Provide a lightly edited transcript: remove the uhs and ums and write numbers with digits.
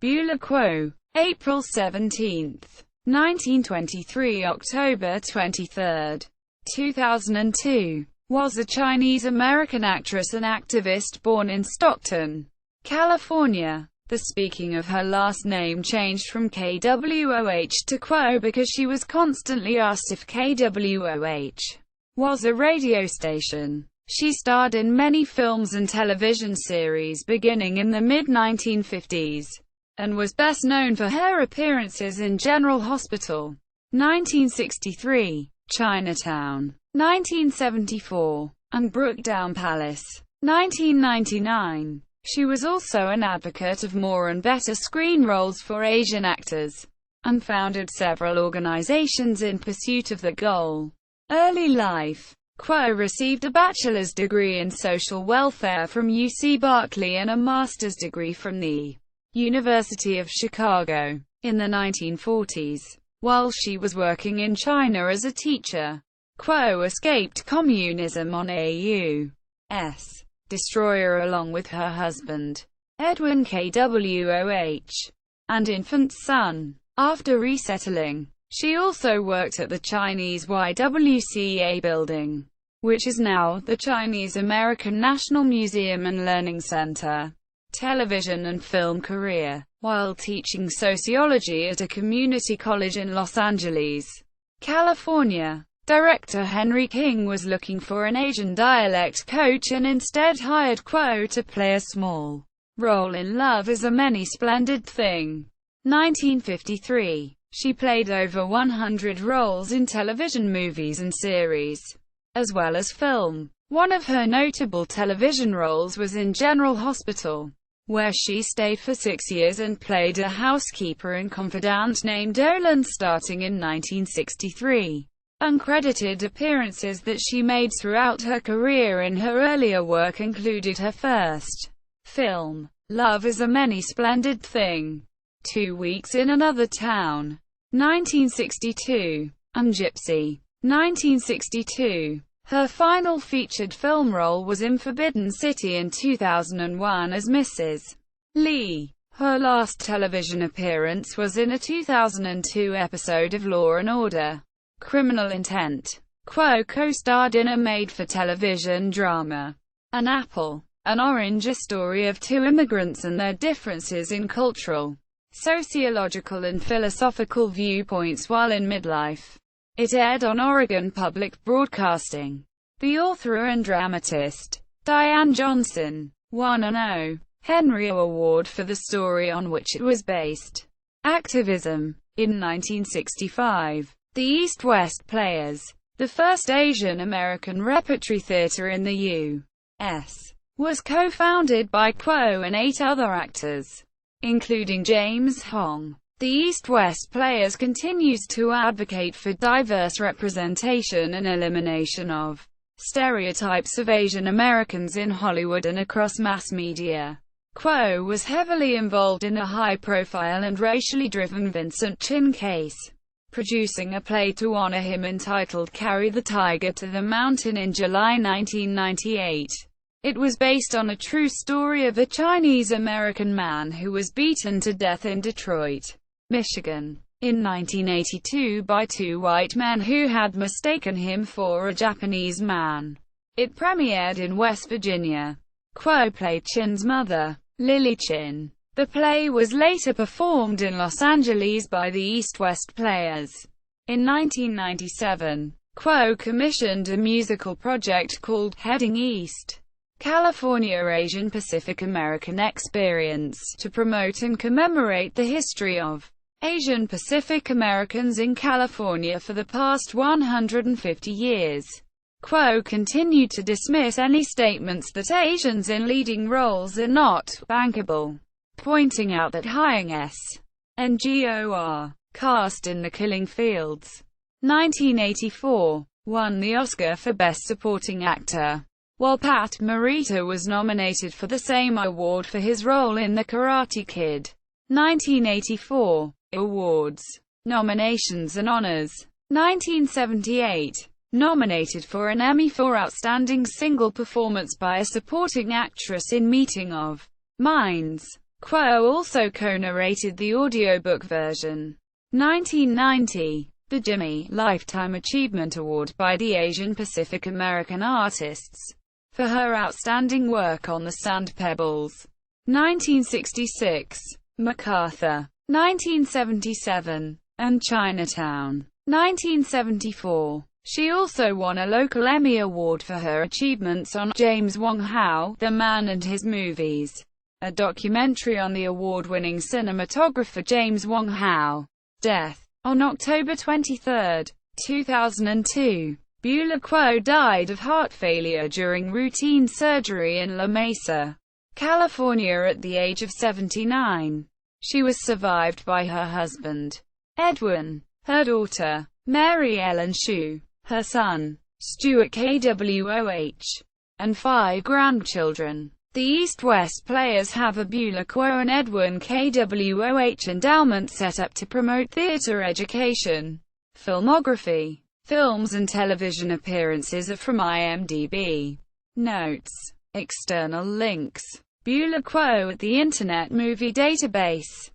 Beulah Quo, April 17, 1923 – October 23, 2002, was a Chinese-American actress and activist born in Stockton, California. The speaking of her last name changed from Kwoh to Kwoh because she was constantly asked if Kwoh was a radio station. She starred in many films and television series beginning in the mid-1950s, and was best known for her appearances in General Hospital, 1963, Chinatown, 1974, and Brokedown Palace, 1999. She was also an advocate of more and better screen roles for Asian actors, and founded several organizations in pursuit of the goal. Early life. Kwoh received a bachelor's degree in social welfare from UC Berkeley and a master's degree from the University of Chicago. In the 1940s, while she was working in China as a teacher, Kwoh escaped communism on A.U.'s destroyer along with her husband, Edwin Kwoh, and infant son. After resettling, she also worked at the Chinese YWCA building, which is now the Chinese American National Museum and Learning Center. Television and film career. While teaching sociology at a community college in Los Angeles, California, director Henry King was looking for an Asian dialect coach and instead hired Kwoh to play a small role in Love Is a Many Splendid Thing. 1953. She played over 100 roles in television, movies and series, as well as film. One of her notable television roles was in General Hospital, where she stayed for 6 years and played a housekeeper and confidant named Olin starting in 1963. Uncredited appearances that she made throughout her career in her earlier work included her first film, Love Is a Many Splendid Thing, 2 Weeks in Another Town, 1962, and Gypsy, 1962. Her final featured film role was in Forbidden City in 2001 as Mrs. Lee. Her last television appearance was in a 2002 episode of Law & Order: Criminal Intent. Kwoh co-starred in a made-for-television drama, An Apple, an Orange, a story of two immigrants and their differences in cultural, sociological and philosophical viewpoints while in midlife. It aired on Oregon Public Broadcasting. The author and dramatist, Diane Johnson, won an O. Henry Award for the story on which it was based, Activism. In 1965, the East-West Players, the first Asian-American repertory theater in the U.S., was co-founded by Kwoh and 8 other actors, including James Hong. The East-West Players continues to advocate for diverse representation and elimination of stereotypes of Asian Americans in Hollywood and across mass media. Kwoh was heavily involved in a high-profile and racially driven Vincent Chin case, producing a play to honor him entitled Carry the Tiger to the Mountain in July 1998. It was based on a true story of a Chinese-American man who was beaten to death in Detroit, Michigan, in 1982 by 2 white men who had mistaken him for a Japanese man. It premiered in West Virginia. Kwoh played Chin's mother, Lily Chin. The play was later performed in Los Angeles by the East-West Players. In 1997, Kwoh commissioned a musical project called Heading East, California Asian Pacific American Experience, to promote and commemorate the history of Asian Pacific Americans in California for the past 150 years. Kwoh continued to dismiss any statements that Asians in leading roles are not bankable, pointing out that Hyung S. and Gor cast in The Killing Fields, 1984, won the Oscar for Best Supporting Actor, while Pat Morita was nominated for the same award for his role in The Karate Kid. 1984. Awards, nominations and honors. 1978. Nominated for an Emmy for Outstanding Single Performance by a Supporting Actress in Meeting of Minds. Kwoh also co-narrated the audiobook version. 1990. The Jimmy Lifetime Achievement Award by the Asian Pacific American Artists for her outstanding work on the Sand Pebbles. 1966. MacArthur. 1977. And Chinatown. 1974. She also won a local Emmy Award for her achievements on James Wong Howe, The Man and His Movies, a documentary on the award-winning cinematographer James Wong Howe. Death. On October 23, 2002, Beulah Quo died of heart failure during routine surgery in La Mesa, California at the age of 79. She was survived by her husband, Edwin, her daughter, Mary Ellen Hsu, her son, Stuart Kwoh, and 5 grandchildren. The East-West Players have a Beulah Quo and Edwin Kwoh endowment set up to promote theater education. Filmography. Films and television appearances are from IMDb. Notes. External links. Beulah Quo at the Internet Movie Database.